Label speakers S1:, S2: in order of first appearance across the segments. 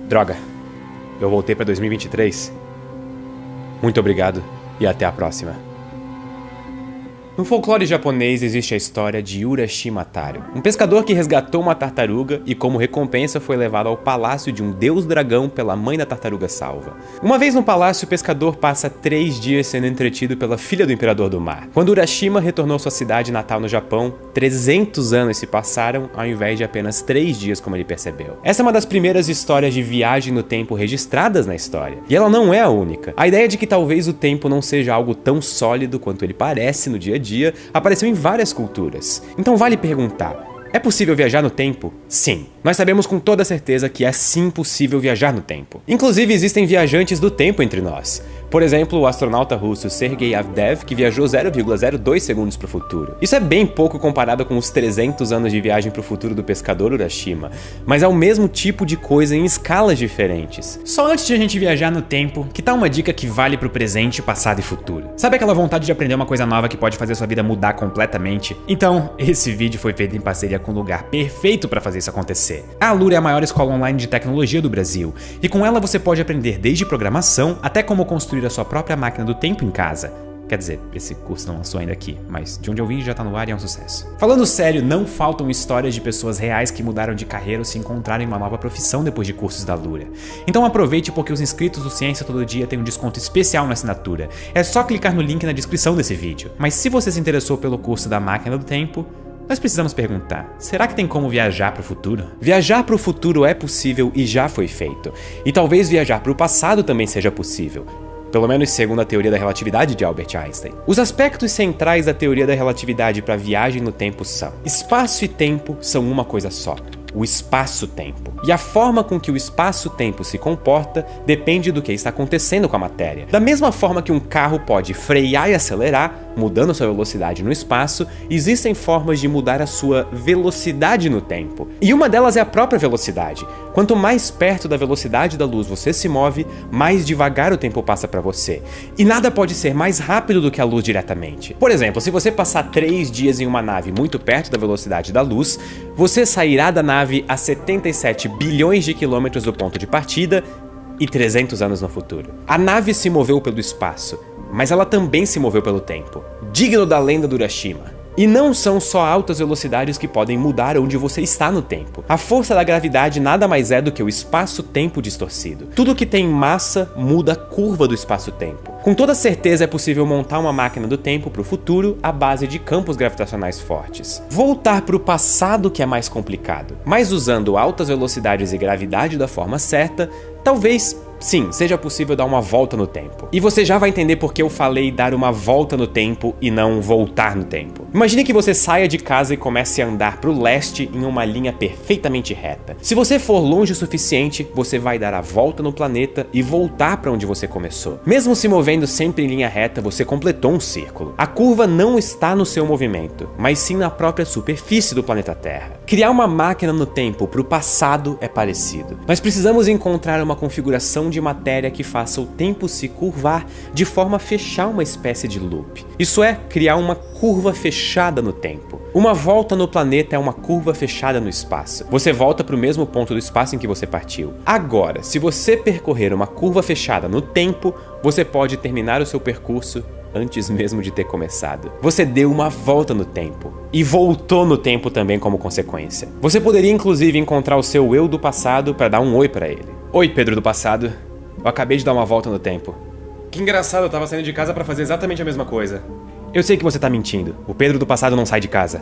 S1: Droga, eu voltei pra 2023. Muito obrigado e até a próxima. No folclore japonês existe a história de Urashima Taro, um pescador que resgatou uma tartaruga e como recompensa foi levado ao palácio de um deus dragão pela mãe da tartaruga salva. Uma vez no palácio, o pescador passa 3 dias sendo entretido pela filha do imperador do mar. Quando Urashima retornou à sua cidade natal no Japão, 300 anos se passaram ao invés de apenas 3 dias como ele percebeu. Essa é uma das primeiras histórias de viagem no tempo registradas na história, e ela não é a única. A ideia de que talvez o tempo não seja algo tão sólido quanto ele parece no dia a dia apareceu em várias culturas. Então vale perguntar, é possível viajar no tempo? Sim. Nós sabemos com toda certeza que é sim possível viajar no tempo. Inclusive existem viajantes do tempo entre nós. Por exemplo, o astronauta russo Sergei Avdev, que viajou 0,02 segundos para o futuro. Isso é bem pouco comparado com os 300 anos de viagem para o futuro do pescador Urashima, mas é o mesmo tipo de coisa em escalas diferentes.
S2: Só antes de a gente viajar no tempo, que tal uma dica que vale pro presente, passado e futuro? Sabe aquela vontade de aprender uma coisa nova que pode fazer sua vida mudar completamente? Então, esse vídeo foi feito em parceria com o lugar perfeito para fazer isso acontecer. A Alura é a maior escola online de tecnologia do Brasil, e com ela você pode aprender desde programação até como construir a sua própria máquina do tempo em casa. Quer dizer, esse curso não lançou ainda aqui, mas de onde eu vi já tá no ar e é um sucesso. Falando sério, não faltam histórias de pessoas reais que mudaram de carreira ou se encontraram em uma nova profissão depois de cursos da Alura. Então aproveite porque os inscritos do Ciência Todo Dia têm um desconto especial na assinatura. É só clicar no link na descrição desse vídeo. Mas se você se interessou pelo curso da Máquina do Tempo, nós precisamos perguntar, será que tem como viajar para o futuro? Viajar para o futuro é possível e já foi feito. E talvez viajar para o passado também seja possível. Pelo menos segundo a teoria da relatividade de Albert Einstein. Os aspectos centrais da teoria da relatividade para a viagem no tempo são: espaço e tempo são uma coisa só. O espaço-tempo. E a forma com que o espaço-tempo se comporta depende do que está acontecendo com a matéria. Da mesma forma que um carro pode frear e acelerar, mudando sua velocidade no espaço, existem formas de mudar a sua velocidade no tempo. E uma delas é a própria velocidade. Quanto mais perto da velocidade da luz você se move, mais devagar o tempo passa para você. E nada pode ser mais rápido do que a luz diretamente. Por exemplo, se você passar 3 dias em uma nave muito perto da velocidade da luz, você sairá da nave a 77 bilhões de quilômetros do ponto de partida e 300 anos no futuro. A nave se moveu pelo espaço, mas ela também se moveu pelo tempo, digno da lenda do Urashima. E não são só altas velocidades que podem mudar onde você está no tempo. A força da gravidade nada mais é do que o espaço-tempo distorcido. Tudo que tem massa muda a curva do espaço-tempo. Com toda certeza é possível montar uma máquina do tempo para o futuro à base de campos gravitacionais fortes. Voltar para o passado que é mais complicado, mas usando altas velocidades e gravidade da forma certa, talvez sim, seja possível dar uma volta no tempo. E você já vai entender por que eu falei dar uma volta no tempo e não voltar no tempo. Imagine que você saia de casa e comece a andar para o leste em uma linha perfeitamente reta. Se você for longe o suficiente, você vai dar a volta no planeta e voltar para onde você começou. Mesmo se movendo sempre em linha reta, você completou um círculo. A curva não está no seu movimento, mas sim na própria superfície do planeta Terra. Criar uma máquina no tempo para o passado é parecido. Nós precisamos encontrar uma configuração de matéria que faça o tempo se curvar de forma a fechar uma espécie de loop. Isso é, criar uma curva fechada no tempo. Uma volta no planeta é uma curva fechada no espaço. Você volta para o mesmo ponto do espaço em que você partiu. Agora, se você percorrer uma curva fechada no tempo, você pode terminar o seu percurso antes mesmo de ter começado. Você deu uma volta no tempo. E voltou no tempo também como consequência. Você poderia inclusive encontrar o seu eu do passado para dar um oi para ele. Oi, Pedro do passado. Eu acabei de dar uma volta no tempo. Que engraçado, eu tava saindo de casa para fazer exatamente a mesma coisa. Eu sei que você tá mentindo. O Pedro do passado não sai de casa.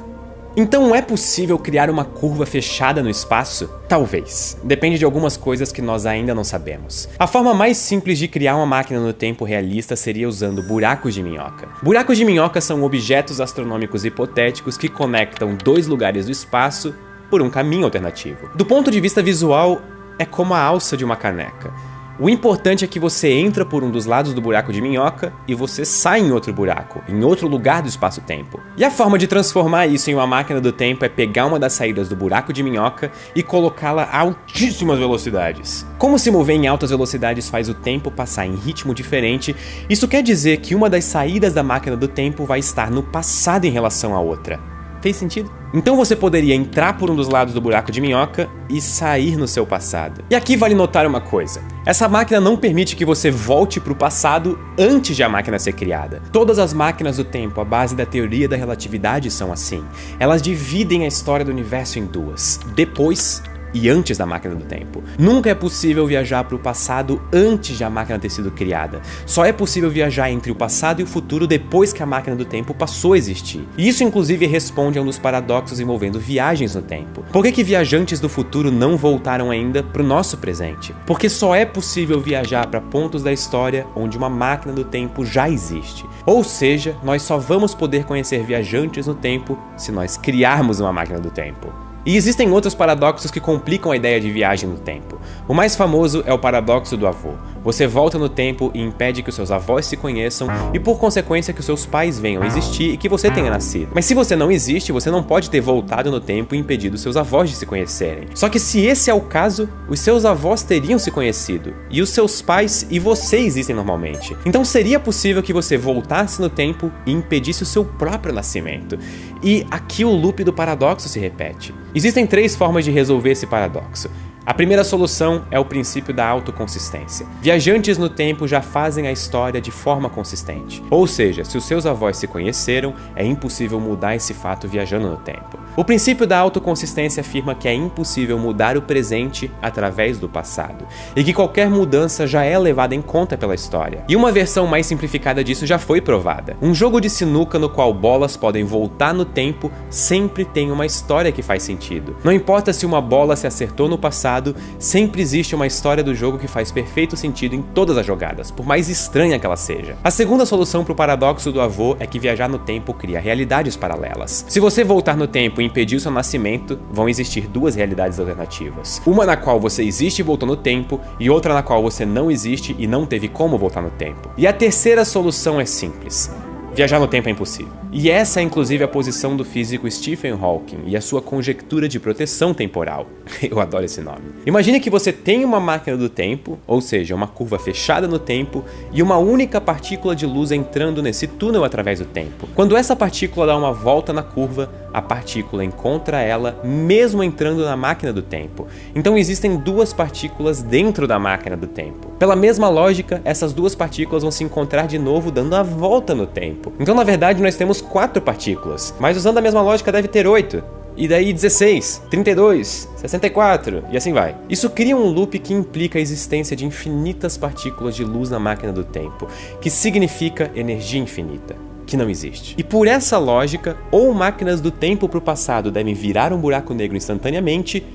S2: Então é possível criar uma curva fechada no espaço? Talvez. Depende de algumas coisas que nós ainda não sabemos. A forma mais simples de criar uma máquina no tempo realista seria usando buracos de minhoca. Buracos de minhoca são objetos astronômicos hipotéticos que conectam 2 lugares do espaço por um caminho alternativo. Do ponto de vista visual, é como a alça de uma caneca. O importante é que você entra por um dos lados do buraco de minhoca e você sai em outro buraco, em outro lugar do espaço-tempo. E a forma de transformar isso em uma máquina do tempo é pegar uma das saídas do buraco de minhoca e colocá-la a altíssimas velocidades. Como se mover em altas velocidades faz o tempo passar em ritmo diferente, isso quer dizer que uma das saídas da máquina do tempo vai estar no passado em relação à outra.
S1: Fez sentido? Então você poderia entrar por um dos lados do buraco de minhoca e sair no seu passado. E aqui vale notar uma coisa. Essa máquina não permite que você volte para o passado antes de a máquina ser criada. Todas as máquinas do tempo, à base da teoria da relatividade, são assim. Elas dividem a história do universo em duas. Depois e antes da máquina do tempo. Nunca é possível viajar para o passado antes de a máquina ter sido criada. Só é possível viajar entre o passado e o futuro depois que a máquina do tempo passou a existir. E isso inclusive responde a um dos paradoxos envolvendo viagens no tempo. Por que viajantes do futuro não voltaram ainda para o nosso presente? Porque só é possível viajar para pontos da história onde uma máquina do tempo já existe. Ou seja, nós só vamos poder conhecer viajantes no tempo se nós criarmos uma máquina do tempo. E existem outros paradoxos que complicam a ideia de viagem no tempo. O mais famoso é o paradoxo do avô. Você volta no tempo e impede que os seus avós se conheçam e, por consequência, que os seus pais venham a existir e que você tenha nascido. Mas se você não existe, você não pode ter voltado no tempo e impedido seus avós de se conhecerem. Só que se esse é o caso, os seus avós teriam se conhecido, e os seus pais e você existem normalmente. Então seria possível que você voltasse no tempo e impedisse o seu próprio nascimento. E aqui o loop do paradoxo se repete. Existem 3 formas de resolver esse paradoxo. A primeira solução é o princípio da autoconsistência. Viajantes no tempo já fazem a história de forma consistente. Ou seja, se os seus avós se conheceram, é impossível mudar esse fato viajando no tempo. O princípio da autoconsistência afirma que é impossível mudar o presente através do passado, e que qualquer mudança já é levada em conta pela história. E uma versão mais simplificada disso já foi provada. Um jogo de sinuca no qual bolas podem voltar no tempo sempre tem uma história que faz sentido. Não importa se uma bola se acertou no passado, sempre existe uma história do jogo que faz perfeito sentido em todas as jogadas, por mais estranha que ela seja. A segunda solução para o paradoxo do avô é que viajar no tempo cria realidades paralelas. Se você voltar no tempo e impedir o seu nascimento, vão existir 2 realidades alternativas. Uma na qual você existe e voltou no tempo, e outra na qual você não existe e não teve como voltar no tempo. E a terceira solução é simples. Viajar no tempo é impossível. E essa é inclusive a posição do físico Stephen Hawking e a sua conjectura de proteção temporal. Eu adoro esse nome. Imagine que você tem uma máquina do tempo, ou seja, uma curva fechada no tempo, e uma única partícula de luz entrando nesse túnel através do tempo. Quando essa partícula dá uma volta na curva, a partícula encontra ela mesmo entrando na máquina do tempo. Então existem 2 partículas dentro da máquina do tempo. Pela mesma lógica, essas 2 partículas vão se encontrar de novo dando a volta no tempo. Então na verdade nós temos 4 partículas, mas usando a mesma lógica deve ter 8. E daí 16, 32, 64 e assim vai. Isso cria um loop que implica a existência de infinitas partículas de luz na máquina do tempo, que significa energia infinita, que não existe. E por essa lógica, ou máquinas do tempo para o passado devem virar um buraco negro instantaneamente,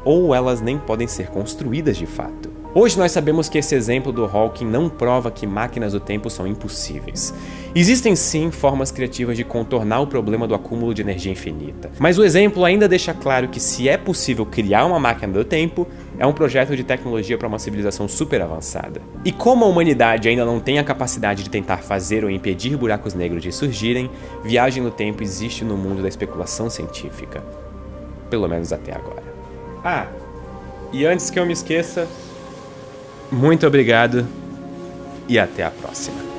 S1: ou elas nem podem ser construídas de fato. Hoje nós sabemos que esse exemplo do Hawking não prova que máquinas do tempo são impossíveis. Existem sim formas criativas de contornar o problema do acúmulo de energia infinita, mas o exemplo ainda deixa claro que se é possível criar uma máquina do tempo, é um projeto de tecnologia para uma civilização super avançada. E como a humanidade ainda não tem a capacidade de tentar fazer ou impedir buracos negros de surgirem, viagem no tempo existe no mundo da especulação científica. Pelo menos até agora. Ah, e antes que eu me esqueça, muito obrigado e até a próxima.